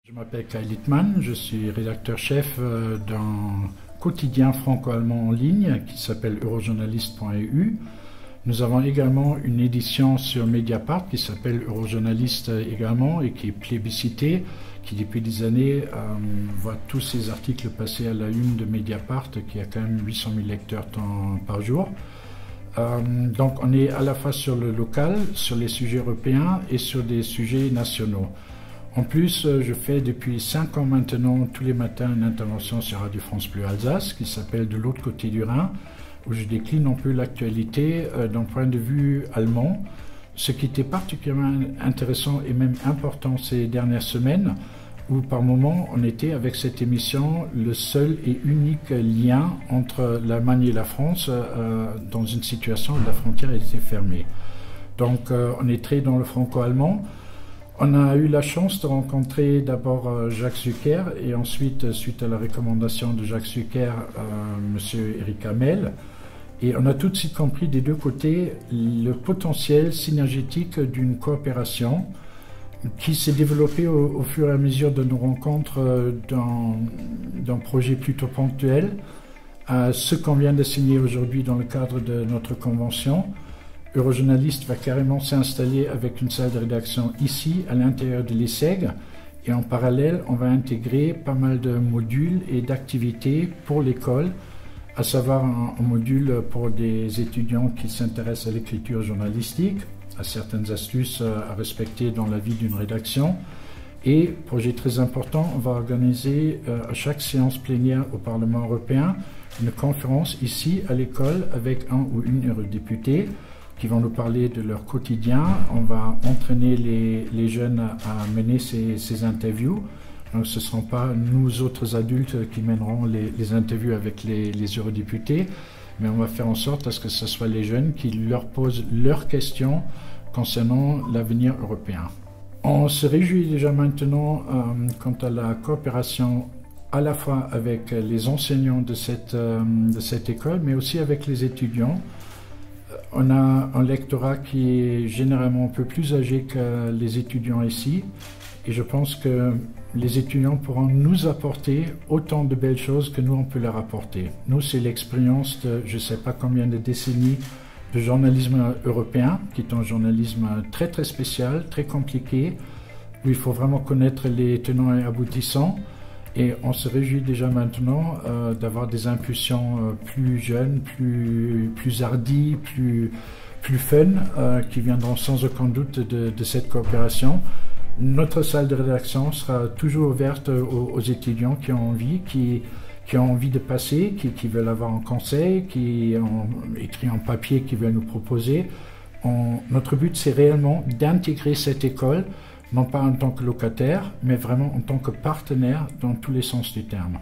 Je m'appelle Kai Littmann, je suis rédacteur-chef d'un quotidien franco-allemand en ligne qui s'appelle eurojournaliste.eu. Nous avons également une édition sur Mediapart qui s'appelle Eurojournaliste également et qui est plébiscitée, qui depuis des années voit tous ces articles passer à la une de Mediapart, qui a quand même 800 000 lecteurs par jour. Donc on est à la fois sur le local, sur les sujets européens et sur des sujets nationaux. En plus, je fais depuis 5 ans maintenant, tous les matins, une intervention sur Radio France Bleu Alsace qui s'appelle De l'autre côté du Rhin, où je décline un peu l'actualité d'un point de vue allemand. Ce qui était particulièrement intéressant et même important ces dernières semaines, où par moment on était avec cette émission le seul et unique lien entre l'Allemagne et la France dans une situation où la frontière était fermée. Donc on est très dans le franco-allemand. On a eu la chance de rencontrer d'abord Jacques Zucker et ensuite, suite à la recommandation de Jacques Zucker, monsieur Eric Hamel. Et on a tout de suite compris des deux côtés le potentiel synergétique d'une coopération qui s'est développée au fur et à mesure de nos rencontres d'un projet plutôt ponctuel. Ce qu'on vient de signer aujourd'hui dans le cadre de notre convention. Eurojournaliste va carrément s'installer avec une salle de rédaction ici, à l'intérieur de l'ESSEG. Et en parallèle, on va intégrer pas mal de modules et d'activités pour l'école, à savoir un module pour des étudiants qui s'intéressent à l'écriture journalistique, à certaines astuces à respecter dans la vie d'une rédaction. Et, projet très important, on va organiser à chaque séance plénière au Parlement européen une conférence ici à l'école avec un ou une eurodéputée qui vont nous parler de leur quotidien. On va entraîner les jeunes à mener ces interviews. Donc ce ne seront pas nous autres adultes qui mèneront les interviews avec les eurodéputés, mais on va faire en sorte à ce que ce soit les jeunes qui leur posent leurs questions concernant l'avenir européen. On se réjouit déjà maintenant quant à la coopération à la fois avec les enseignants de cette école, mais aussi avec les étudiants. On a un lectorat qui est généralement un peu plus âgé que les étudiants ici, et je pense que les étudiants pourront nous apporter autant de belles choses que nous on peut leur apporter. Nous, c'est l'expérience de je ne sais pas combien de décennies de journalisme européen, qui est un journalisme très très spécial, très compliqué, où il faut vraiment connaître les tenants et aboutissants. Et on se réjouit déjà maintenant d'avoir des impulsions plus jeunes, plus hardies, plus fun, qui viendront sans aucun doute de cette coopération. Notre salle de rédaction sera toujours ouverte aux étudiants qui ont envie, qui ont envie de passer, qui veulent avoir un conseil, qui ont écrit en papier, qui veulent nous proposer. Notre but, c'est réellement d'intégrer cette école non pas en tant que locataire, mais vraiment en tant que partenaire dans tous les sens du terme.